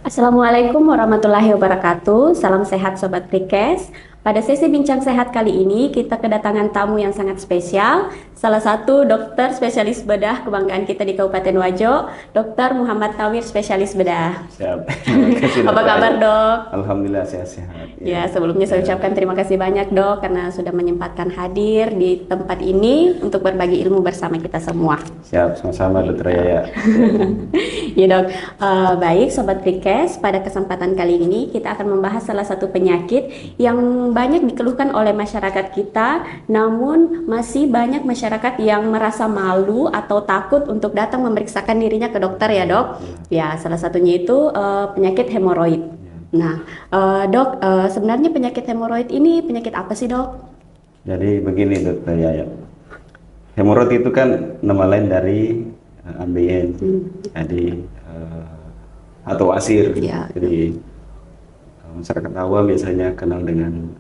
Assalamualaikum warahmatullahi wabarakatuh. Salam sehat Sobat Prikes. Pada sesi bincang sehat kali ini kita kedatangan tamu yang sangat spesial. Salah satu dokter spesialis bedah kebanggaan kita di Kabupaten Wajo, Dr. Muhammad Tawir, spesialis bedah. Siap. Terima kasih Apa dokter. kabar dok? Alhamdulillah sehat-sehat. Ya, sebelumnya saya ucapkan terima kasih banyak dok karena sudah menyempatkan hadir di tempat ini untuk berbagi ilmu bersama kita semua. Siap, sama-sama dokter Yaya. Ya dok, baik Sobat Prikes, pada kesempatan kali ini kita akan membahas salah satu penyakit yang banyak dikeluhkan oleh masyarakat kita, namun masih banyak masyarakat yang merasa malu atau takut untuk datang memeriksakan dirinya ke dokter ya dok. Ya, salah satunya itu penyakit hemoroid. Nah, dok, sebenarnya penyakit hemoroid ini penyakit apa sih dok? Jadi begini dokter Yaya. Hemoroid itu kan nama lain dari ambeien. Jadi atau wasir. Ya. Jadi masyarakat awam biasanya kenal dengan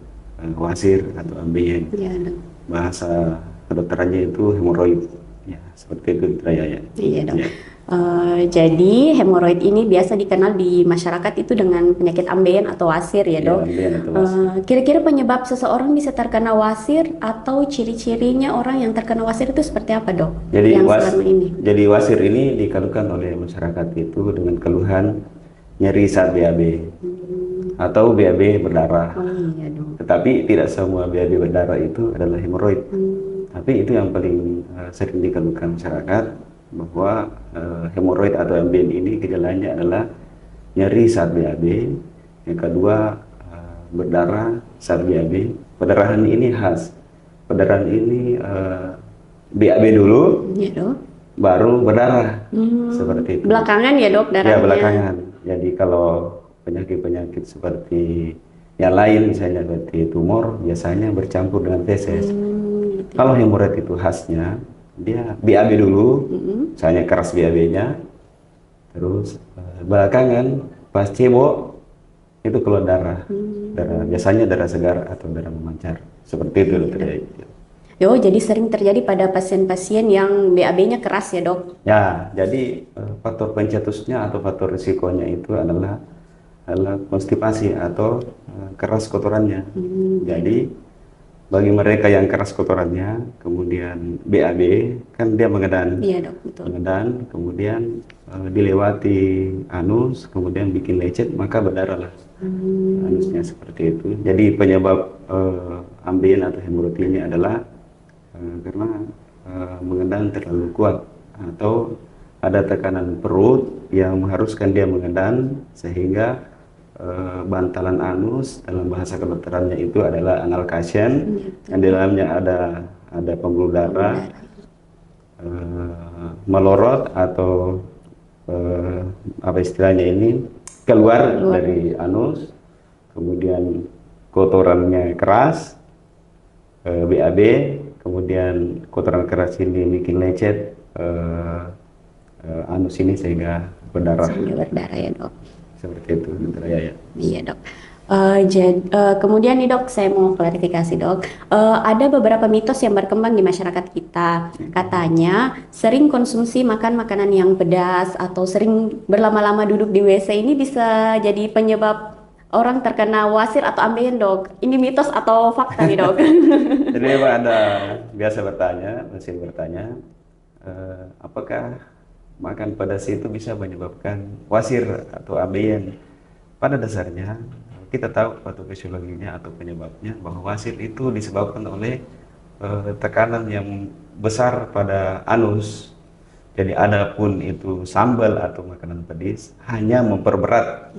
wasir atau ambeien. Ya, dok. Bahasa kedokterannya itu hemoroid. Ya, seperti itu dokter Yaya. Iya dok. Ya. Jadi hemoroid ini biasa dikenal di masyarakat itu dengan penyakit ambeien atau wasir ya Ya, dok. ambeien atau wasir. Kira-kira penyebab seseorang bisa terkena wasir atau ciri-cirinya orang yang terkena wasir itu seperti apa dok? Jadi Yang selama ini. jadi wasir ini dikeluhkan oleh masyarakat itu dengan keluhan nyeri saat BAB atau BAB berdarah. Oh iya dok. Tetapi tidak semua BAB berdarah itu adalah hemoroid. Tapi itu yang paling sering dikeluhkan masyarakat, bahwa hemoroid atau ambien ini gejalanya adalah nyeri saat BAB, yang kedua berdarah saat BAB. Perdarahan ini khas. Perdarahan ini BAB dulu, Iya dok. baru berdarah, seperti itu. Belakangan ya dok Ya, darahnya. belakangan. Jadi kalau penyakit-penyakit seperti yang lain, misalnya seperti tumor, biasanya bercampur dengan feses. Gitu. Kalau hemoroid itu khasnya, dia BAB dulu, misalnya keras BAB-nya, terus belakangan pas cebok itu keluar darah. Biasanya darah segar atau darah memancar. Seperti itu dokter. Oh, jadi sering terjadi pada pasien-pasien yang BAB-nya keras ya dok? Ya, jadi faktor pencetusnya atau faktor risikonya itu adalah konstipasi atau keras kotorannya. Jadi bagi mereka yang keras kotorannya, kemudian BAB, kan dia mengedan. Iya dok, betul. Mengedan, kemudian dilewati anus, kemudian bikin lecet, maka berdarah lah. Anusnya seperti itu. Jadi penyebab ambien atau hemoroid ini adalah karena mengedan terlalu kuat atau ada tekanan perut yang mengharuskan dia mengedan, sehingga bantalan anus dalam bahasa kedokterannya itu adalah anal cushion, yang di dalamnya ada pembuluh darah melorot atau apa istilahnya ini keluar dari anus, kemudian kotorannya keras, BAB, kemudian kotoran keras ini bikin lecet anus ini sehingga berdarah. Sehingga berdarah ya dok. Seperti itu dokter Yaya. Iya dok. Kemudian nih dok, saya mau klarifikasi dok. Ada beberapa mitos yang berkembang di masyarakat kita. Katanya sering konsumsi makan makanan yang pedas atau sering berlama-lama duduk di WC ini bisa jadi penyebab orang terkena wasir atau ambien dok. Ini mitos atau fakta nih dok? Jadi memang ada biasa masih bertanya, apakah makan pedas itu bisa menyebabkan wasir atau ambien? Pada dasarnya kita tahu patofisiologinya atau penyebabnya bahwa wasir itu disebabkan oleh tekanan yang besar pada anus. Jadi adapun itu sambal atau makanan pedis hanya memperberat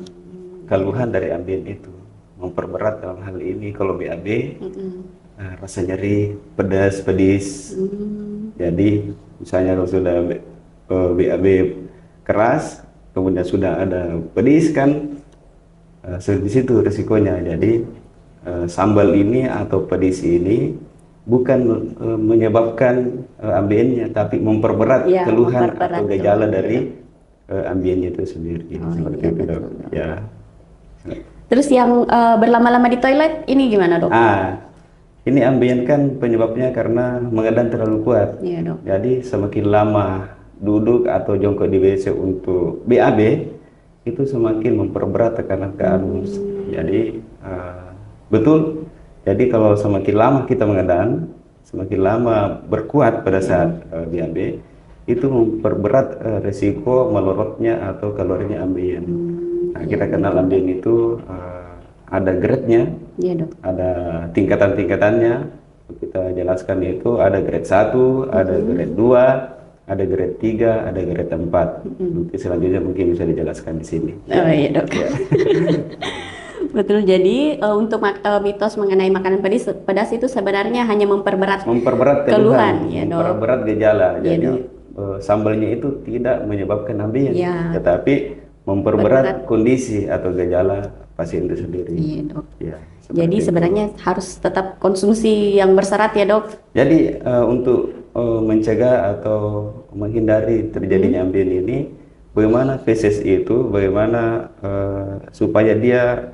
keluhan dari ambien itu, memperberat dalam hal ini kalau BAB, rasa nyeri, pedas, pedis. Jadi misalnya kalau sudah BAB keras, kemudian sudah ada pedis kan, di situ risikonya. Jadi sambal ini atau pedis ini bukan menyebabkan ambiennya, tapi memperberat Ya, keluhan memperberat atau gejala dari ambiennya itu sendiri. Oh, Seperti iya, itu dok. betul, dok. Ya. Terus yang berlama-lama di toilet ini gimana dok? Ini ambien kan penyebabnya karena mengedan terlalu kuat. Iya dok. Jadi semakin lama duduk atau jongkok di WC untuk BAB, itu semakin memperberat tekanan ke anus. Jadi betul. Jadi kalau semakin lama kita mengadaan, semakin lama berkuat pada saat BAB, itu memperberat resiko melorotnya atau keluarnya ambeien. Nah, kita kenal ambeien itu ada grade-nya, Iya dok. ada tingkatan-tingkatannya. Kita jelaskan itu ada grade 1, ada grade 2, ada grade 3, ada grade 4. Nanti selanjutnya mungkin bisa dijelaskan di sini. Oh iya dok. Ya. Betul, jadi untuk mitos mengenai makanan pedas itu sebenarnya hanya memperberat Memperberat keluhan, keluhan, ya dok. memperberat gejala. Iya, Jadi dok. sambalnya itu tidak menyebabkan ambeien, Ya. tetapi memperberat kondisi atau gejala pasien itu sendiri. Iya dok. Ya, seperti Jadi itu. sebenarnya harus tetap konsumsi yang berserat ya dok. Jadi untuk mencegah atau menghindari terjadinya ambien ini, bagaimana feses itu, bagaimana supaya dia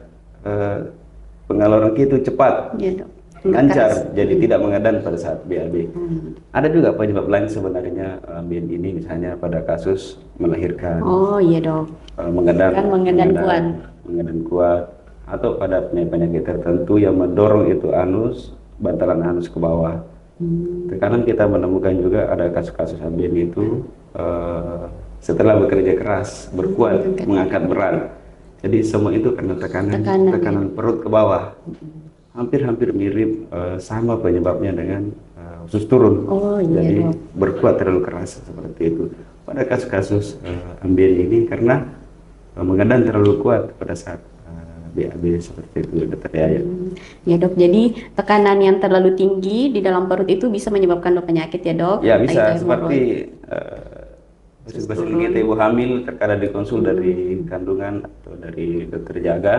pengeluaran itu cepat, Iya dok. lancar, jadi tidak mengadan pada saat BAB. Ada juga penyebab lain sebenarnya ambien ini, misalnya pada kasus melahirkan, Oh iya dok. mengadan, Kan mengadan kuat. mengadan kuat, atau pada penyakit tertentu yang mendorong itu anus, bantalan anus ke bawah. Terkadang kita menemukan juga ada kasus-kasus ambien itu setelah bekerja keras, berkuat, mengangkat berat. Jadi semua itu karena tekanan perut ke bawah. Hampir-hampir mirip sama penyebabnya dengan usus turun. Oh iya Jadi dok. berkuat terlalu keras seperti itu. Pada kasus-kasus ambien ini karena mengadan terlalu kuat pada saat BAB seperti itu, Dokter Yaya. Ya dok, jadi tekanan yang terlalu tinggi di dalam perut itu bisa menyebabkan penyakit ya dok? Ya Entah bisa, itu seperti hemoroid. pasien kita ibu hamil terkadang dikonsul dari kandungan atau dari dokter jaga,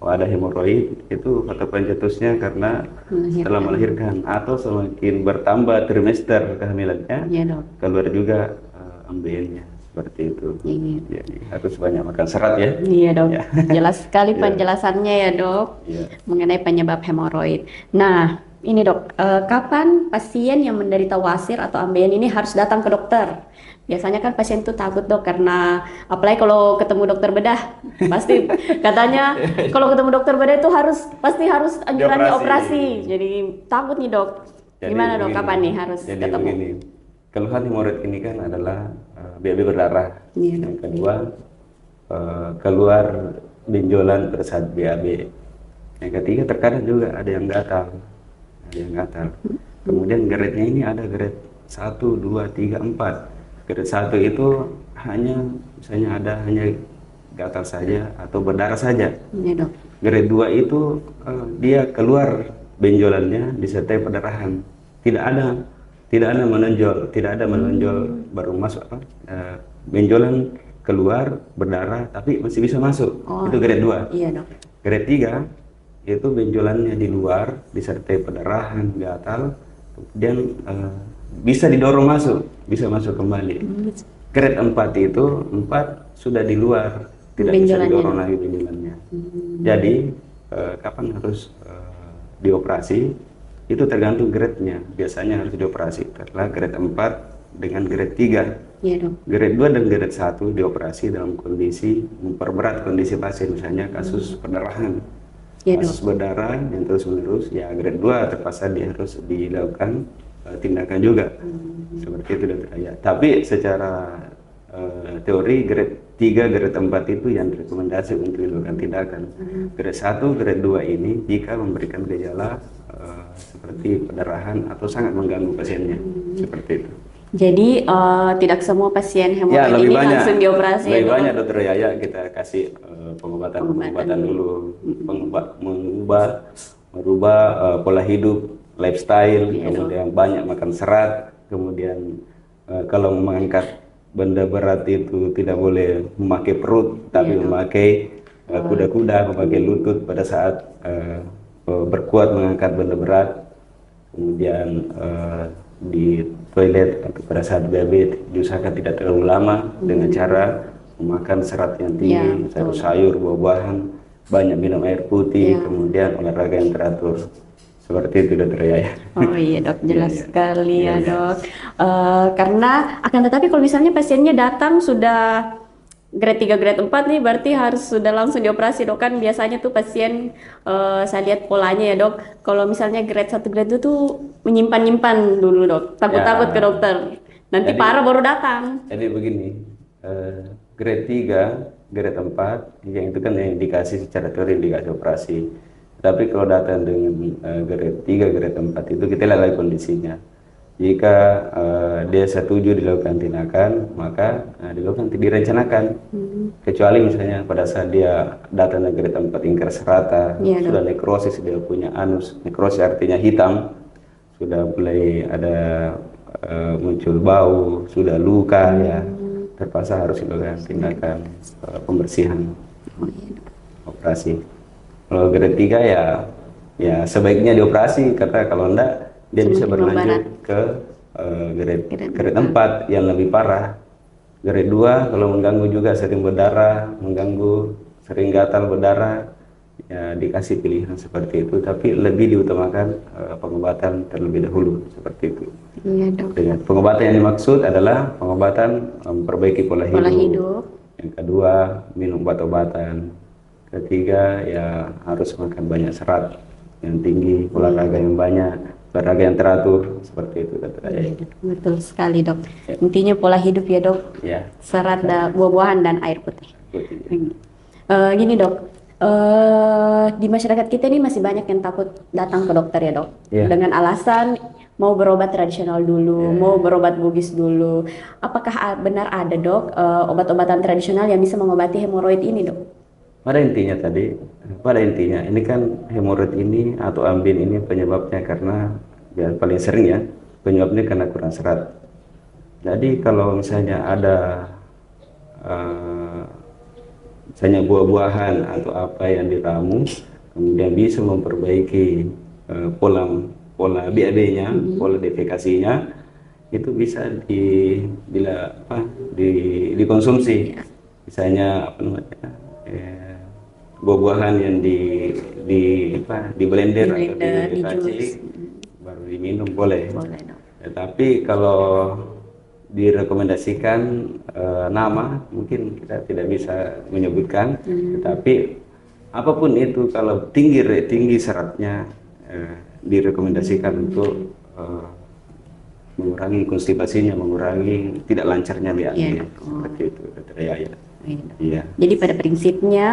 ada hemoroid, itu faktor pencetusnya karena setelah melahirkan atau semakin bertambah trimester kehamilannya, Ya dok. keluar juga ambeiennya seperti itu. Iya. Jadi harus banyak makan serat ya. Iya dok, Ya. jelas sekali Iya. penjelasannya ya dok Iya. mengenai penyebab hemoroid. Nah, ini dok, kapan pasien yang menderita wasir atau ambeien ini harus datang ke dokter? Biasanya kan pasien tuh takut dok karena apalagi kalau ketemu dokter bedah, pasti katanya kalau ketemu dokter bedah itu pasti harus anjurannya operasi. Jadi takut nih dok. Jadi Gimana dok? begini, Kapan nih harus jadi ketemu? begini, keluhan hemoroid ini kan adalah BAB berdarah. Iya, Yang kedua, keluar benjolan pada saat BAB. Yang ketiga, terkadang juga ada yang gatal. Kemudian grade-nya ini ada grade 1, 2, 3, 4. Grade 1 itu misalnya hanya gatal saja atau berdarah saja. Iya dok. Grade 2 itu dia keluar benjolannya disertai perdarahan. Tidak ada menonjol baru masuk benjolan keluar berdarah tapi masih bisa masuk. Oh, Itu grade 2. Iya dok. Grade 3 itu benjolannya di luar disertai perdarahan, gatal, kemudian bisa didorong masuk, bisa masuk kembali. Grade 4 itu 4 sudah di luar, tidak bisa Benjolannya. didorong lagi benjolannya. Jadi kapan harus dioperasi? Itu tergantung grade-nya. Biasanya harus dioperasi setelah grade 4 dengan grade 3. Iya dok. Grade 2 dan grade 1 dioperasi dalam kondisi memperberat kondisi pasien, misalnya kasus perdarahan. Iya dok. Kasus berdarah yang terus-menerus, ya grade 2 terpaksa dia harus dilakukan tindakan juga. Seperti itu Dokter Aya. Tapi secara teori grade 3, grade 4 itu yang rekomendasi untuk dilakukan tindakan. Grade 1, grade 2 ini jika memberikan gejala seperti perdarahan atau sangat mengganggu pasiennya. Seperti itu. Jadi tidak semua pasien Ya, hemoroid lebih ini banyak. langsung dioperasi ya Lebih dok? banyak Dokter Yaya kita kasih pengobatan dulu, merubah pola hidup, lifestyle, kemudian banyak makan serat, kemudian kalau mengangkat benda berat itu tidak boleh memakai perut, tapi memakai kuda-kuda, memakai lutut pada saat berkuat mengangkat benda berat, kemudian di toilet atau pada saat BAB diusahakan tidak terlalu lama dengan cara memakan serat yang tinggi, sayur-sayur, buah-buahan, banyak minum air putih, kemudian olahraga yang teratur. Seperti itu Dokter Yaya. Oh iya dok, jelas sekali ya Iya. dok. Karena akan tetapi kalau misalnya pasiennya datang sudah grade 3 grade 4 nih berarti harus sudah langsung dioperasi dok, kan biasanya tuh pasien saya lihat polanya ya dok, kalau misalnya grade 1 grade 2 tuh menyimpan-nyimpan dulu dok, takut-takut ke Ya, dokter, nanti jadi parah baru datang. begini, eh, grade 3, grade 4, yang itu kan yang indikasi secara teori indikasi operasi. Tapi kalau datang dengan grade 3, grade 4 itu kita lihat lagi kondisinya. Jika dia setuju dilakukan tindakan, maka direncanakan. Kecuali misalnya pada saat dia datang ke grade 4 ingkar serata, Iya dok. sudah nekrosis, dia punya anus, nekrosis artinya hitam, sudah mulai ada muncul bau, sudah luka ya, terpaksa harus dilakukan tindakan pembersihan, Oh, iya, dok. operasi. Kalau grade 3 ya sebaiknya dioperasi, karena kalau enggak dia bisa Semakin berlanjut memberat. ke grade Grade grade 4. 4 yang lebih parah. Grade 2 kalau mengganggu juga, sering berdarah, mengganggu, sering gatal berdarah, ya dikasih pilihan seperti itu, tapi lebih diutamakan pengobatan terlebih dahulu seperti itu. Iya dok. Dengan pengobatan yang dimaksud adalah pengobatan memperbaiki pola Pola hidup. hidup. Yang kedua, minum obat-obatan. Ketiga, ya harus makan banyak serat yang tinggi, olahraga yang banyak, olahraga yang teratur, seperti itu kata saya. Iya, dok. Betul sekali dok. Intinya pola hidup ya dok. Ya, Serat dan buah-buahan dan air putih. seperti Gini dok, di masyarakat kita ini masih banyak yang takut datang ke dokter ya dok, Iya. dengan alasan mau berobat tradisional dulu, Iya. mau berobat bugis dulu. Apakah benar ada dok obat-obatan tradisional yang bisa mengobati hemoroid ini dok? Pada intinya, ini kan hemoroid ini atau ambien ini penyebabnya karena, ya paling sering ya, penyebabnya karena kurang serat. Jadi kalau misalnya ada eh, misalnya buah-buahan atau apa yang diramu, kemudian bisa memperbaiki pola pola BAB-nya, pola defekasinya, itu bisa dikonsumsi. Misalnya apa namanya, buah-buahan yang di blender Di atau blender, di diracik, jus. baru diminum boleh. Boleh dok. Tetapi kalau direkomendasikan nama, mungkin kita tidak bisa menyebutkan, tetapi apapun itu kalau tinggi seratnya, direkomendasikan untuk mengurangi konstipasinya, mengurangi tidak lancarnya BAB. Iya, dok. Seperti itu Dr. Yaya. Iya, dok. Iya. Jadi pada prinsipnya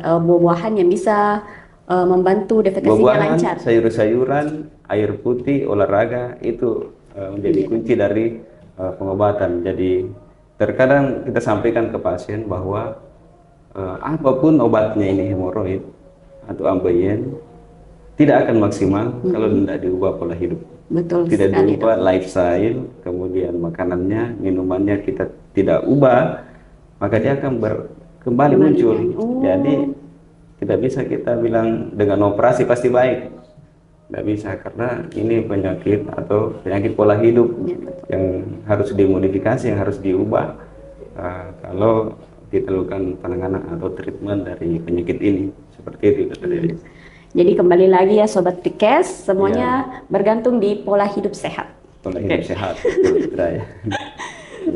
buah-buahan yang bisa membantu defekasinya Buah-buahan, lancar. sayur-sayuran, air putih, olahraga itu menjadi kunci dari pengobatan. Jadi terkadang kita sampaikan ke pasien bahwa apapun obatnya ini hemoroid atau ambeien tidak akan maksimal kalau tidak diubah pola hidup. Betul Tidak sekali diubah dok. lifestyle, kemudian makanannya, minumannya kita tidak ubah, maka dia akan kembali muncul. Oh. Jadi tidak bisa kita bilang dengan operasi pasti baik. Tidak bisa, karena ini penyakit atau penyakit pola hidup yang harus dimodifikasi, yang harus diubah kalau kita lakukan penanganan atau treatment dari penyakit ini. Seperti itu Dr. Dewi. Jadi kembali lagi ya Sobat Pikes, semuanya bergantung di pola hidup sehat. Pola hidup sehat. Betul, Dr. Ya.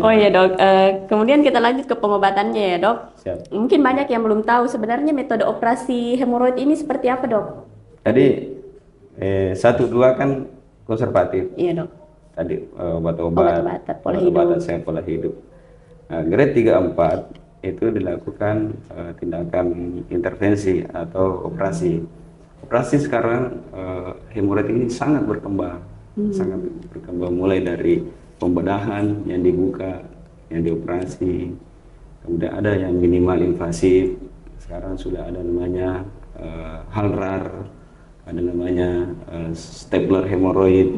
Oh iya dok, kemudian kita lanjut ke pengobatannya ya dok. Siap. Mungkin banyak yang belum tahu sebenarnya metode operasi hemoroid ini seperti apa dok? Tadi 1, 2 kan konservatif. Iya dok. Tadi obat-obat, Obat-obatan, pola obat-obatan hidup. sehat pola hidup. Nah, grade 3, 4 itu dilakukan tindakan intervensi atau operasi. Operasi sekarang hemoroid ini sangat berkembang, sangat berkembang, mulai dari pembedahan yang dibuka, yang dioperasi, kemudian ada yang minimal invasif. Sekarang sudah ada namanya HALRAR, ada namanya stapler hemoroid,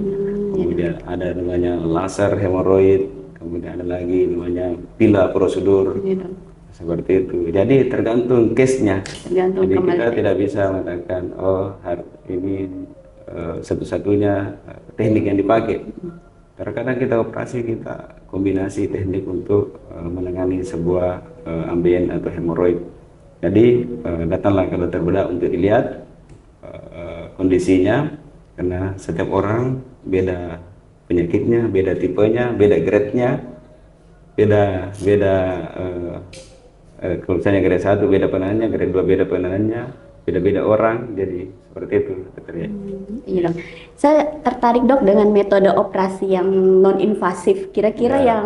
kemudian ada namanya laser hemoroid, kemudian ada lagi namanya pila prosedur. Iya dok. Seperti itu. Jadi tergantung case-nya. Tergantung Jadi kembali. kita tidak bisa mengatakan ini satu-satunya teknik yang dipakai. Terkadang kita operasi, kita kombinasi teknik untuk menangani sebuah ambien atau hemoroid. Jadi datanglah ke dokter bedah untuk dilihat kondisinya, karena setiap orang beda penyakitnya, beda tipenya, beda grade-nya, beda Kalau misalnya grade 1 beda penanganannya, grade 2 beda penanganannya, beda-beda orang, jadi seperti itu dokter ya. Iya dok. Saya tertarik dok dengan metode operasi yang non invasif. Kira-kira Ya. yang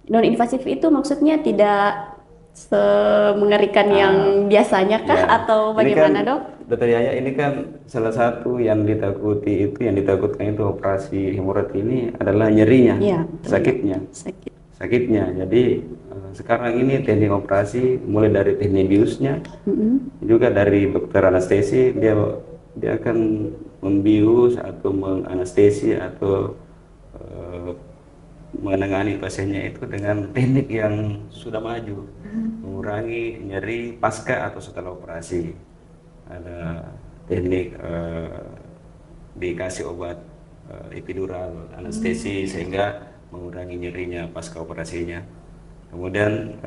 non invasif itu maksudnya tidak semengerikan yang biasanya kah Ya, atau ini kan bagaimana dok? dokter Yaya, ini kan salah satu yang ditakuti itu, yang ditakutkan itu operasi hemoroid ini adalah nyerinya, Iya, betul, dok. sakitnya, Sakit. sakitnya. Jadi sekarang ini teknik operasi mulai dari teknik biusnya, juga dari dokter anestesi, dia akan membius atau menganestesi atau eh, menangani pasiennya itu dengan teknik yang sudah maju, mengurangi nyeri pasca atau setelah operasi. Ada teknik dikasih obat epidural, anestesi sehingga mengurangi nyerinya pasca operasinya. Kemudian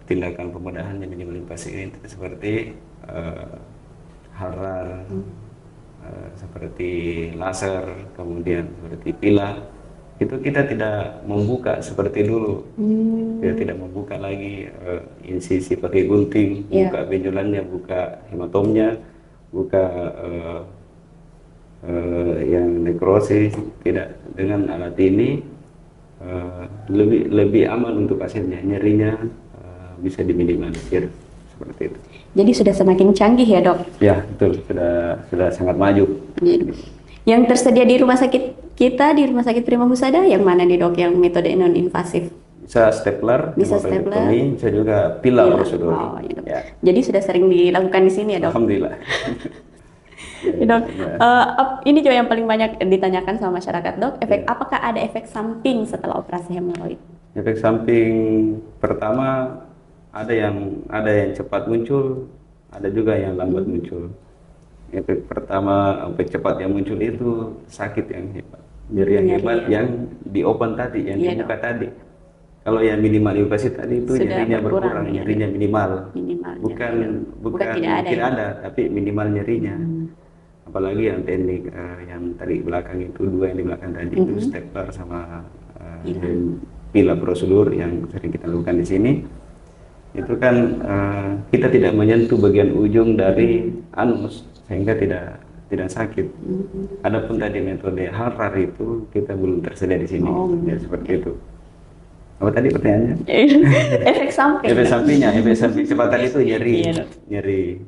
tindakan pembedahan yang minimal invasif ini seperti HARAR, seperti laser, kemudian seperti pila. Itu kita tidak membuka seperti dulu. Kita tidak membuka lagi insisi pakai gunting, buka benjolannya, buka hematomnya, buka yang nekrosis. Tidak, dengan alat ini lebih aman untuk pasiennya, nyerinya bisa diminimalisir seperti itu. Jadi sudah semakin canggih ya dok? Ya betul, sudah sangat maju. Yang tersedia di rumah sakit kita, di rumah sakit Prima Husada, yang mana nih dok yang metode non invasif? Bisa stapler, Bisa stapler, bisa juga pila prosedur. Oh, ya, dok. Ya. Jadi sudah sering dilakukan di sini ya dok? Alhamdulillah. Ya, dok, ini juga yang paling banyak ditanyakan sama masyarakat dok. Apakah ada efek samping setelah operasi hemoroid? Efek samping pertama ada yang cepat muncul, ada juga yang lambat muncul. Efek pertama, efek cepat yang muncul itu sakit yang hebat, nyeri yang hebat, yang di open tadi, yang dibuka tadi. Kalau yang minimal invasif tadi itu sudah nyerinya berkurang, nyerinya minimal. Bukan tidak ada, tapi minimal nyerinya. Apalagi yang teknik yang tadi belakang itu, dua yang di belakang tadi itu stapler sama pila prosedur yang sering kita lakukan di sini. Itu kan kita tidak menyentuh bagian ujung dari anus sehingga tidak sakit. Adapun tadi metode HARAR itu kita belum tersedia di sini. Ya, seperti itu. Apa tadi pertanyaannya? Efek samping. Efek sampingnya, efek samping kecepatan itu nyeri.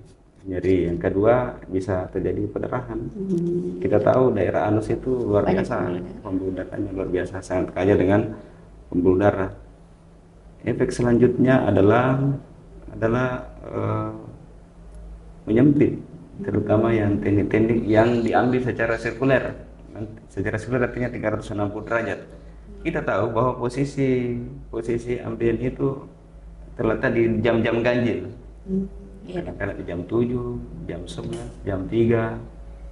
Yang kedua bisa terjadi perdarahan. Kita tahu daerah anus itu luar biasa, pembuluh darahnya luar biasa, sangat kaya dengan pembuluh darah. Efek selanjutnya adalah menyempit, terutama yang teknik-teknik yang diambil secara sirkuler. Secara sirkuler artinya 360 derajat. Kita tahu bahwa posisi ambien itu terletak di jam-jam ganjil. Karena di jam 7, jam 11, jam 3.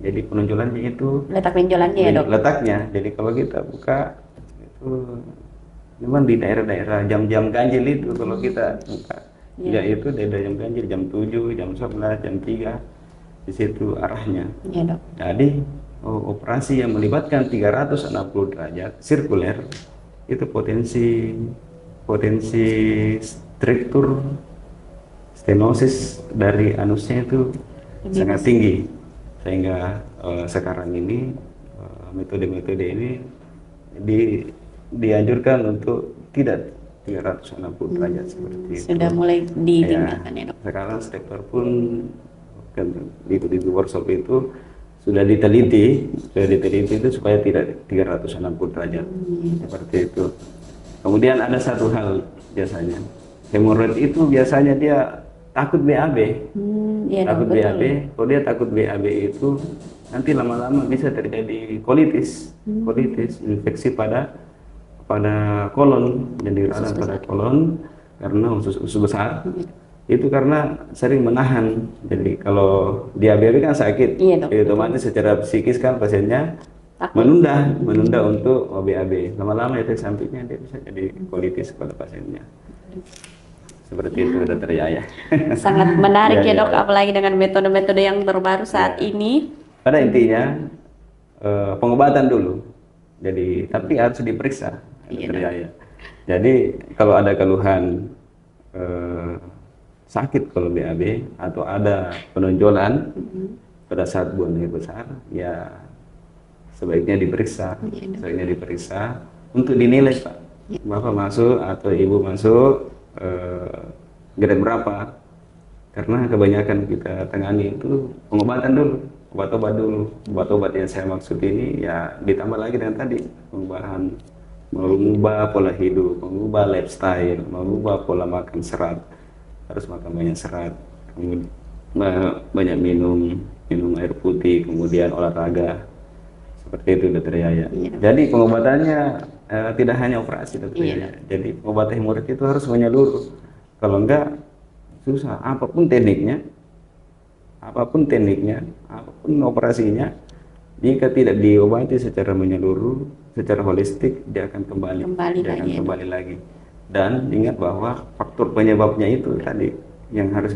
Jadi penonjolannya itu letak benjolannya ya dok? Letaknya. Jadi kalau kita buka itu memang di daerah-daerah jam-jam ganjil itu kalau kita buka. Ya itu daerah jam ganjil, jam 7, jam 11, jam 3. Di situ arahnya. Iya dok. Jadi operasi yang melibatkan 360 derajat sirkuler itu potensi struktur stenosis dari anusnya itu sangat tinggi, sehingga sekarang ini metode-metode ini dianjurkan untuk tidak 360 derajat seperti itu. Sudah mulai ditinggalkan ya dok. Sekarang stapler pun di workshop itu sudah diteliti itu supaya tidak 360 derajat seperti itu. Kemudian ada satu hal biasanya, hemoroid itu biasanya dia takut BAB. Takut BAB. Kalau dia takut BAB itu nanti lama-lama bisa terjadi kolitis, infeksi pada kolon, jadi radang pada kolon karena usus besar. Itu karena sering menahan. Jadi kalau diabetes kan sakit, jadi otomatis secara psikis kan pasiennya menunda untuk BAB. Lama-lama efek sampingnya dia bisa jadi kolitis pada pasiennya. Seperti itu dokter Yaya. Sangat menarik ya dok, apalagi dengan metode-metode yang terbaru saat ini. Pada intinya pengobatan dulu. Jadi tapi harus diperiksa dokter Yaya. Jadi kalau ada keluhan sakit kalau BAB atau ada penonjolan pada saat buang air besar, ya sebaiknya diperiksa, untuk dinilai Pak. Bapak masuk atau Ibu masuk grade berapa? Karena kebanyakan kita tangani itu pengobatan dulu, obat-obat dulu. Obat-obat yang saya maksud ini ya ditambah lagi dengan tadi perubahan, mengubah pola hidup, mengubah lifestyle, mengubah pola makan serat, harus makan banyak serat, kemudian banyak minum air putih, kemudian olahraga, seperti itu Dokter Yaya. Jadi pengobatannya tidak hanya operasi Dokter Yaya. Jadi pengobatan hemoroid itu harus menyeluruh. Kalau enggak susah, apapun tekniknya, apapun operasinya, jika tidak diobati secara menyeluruh, secara holistik, dia akan kembali lagi. Dan ingat bahwa faktor penyebabnya itu tadi yang harus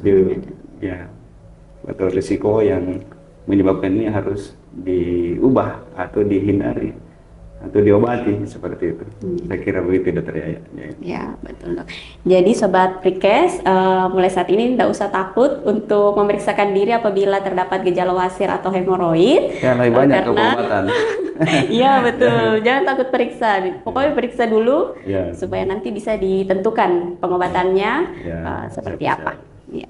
atau risiko yang menyebabkan ini harus diubah atau dihindari atau diobati, seperti itu. Saya kira begitu Dokter Yaya. Ya, betul Dok. Jadi Sobat Prikes, mulai saat ini tidak usah takut untuk memeriksakan diri apabila terdapat gejala wasir atau hemoroid. Ya, lebih banyak pengobatan. Iya betul, jangan takut periksa. Pokoknya periksa dulu supaya nanti bisa ditentukan pengobatannya seperti apa. Ya.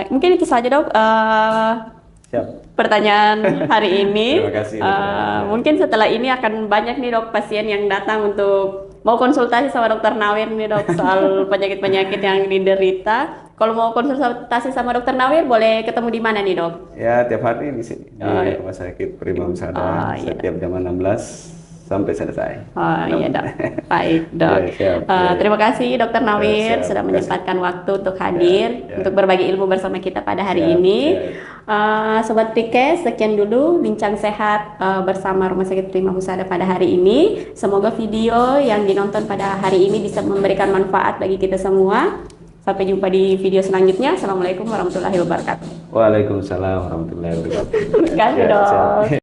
Mungkin itu saja Dok. Pertanyaan hari ini. Terima kasih, mungkin setelah ini akan banyak nih Dok pasien yang datang untuk mau konsultasi sama Dokter Nawir nih Dok soal penyakit-penyakit yang diderita. Kalau mau konsultasi sama Dokter Nawir boleh ketemu di mana nih Dok? Ya tiap hari di sini di Rumah Sakit Prima Husada setiap jam 16 sampai selesai. Iya Dok. Baik Dok. Terima kasih Dokter Nawir sudah menyempatkan waktu untuk hadir untuk berbagi ilmu bersama kita pada hari ini. Sobat Prikes, sekian dulu bincang sehat bersama Rumah Sakit Prima Husada pada hari ini. Semoga video yang dinonton pada hari ini bisa memberikan manfaat bagi kita semua. Sampai jumpa di video selanjutnya. Assalamualaikum warahmatullahi wabarakatuh. Waalaikumsalam warahmatullahi wabarakatuh. Terima kasih Dok.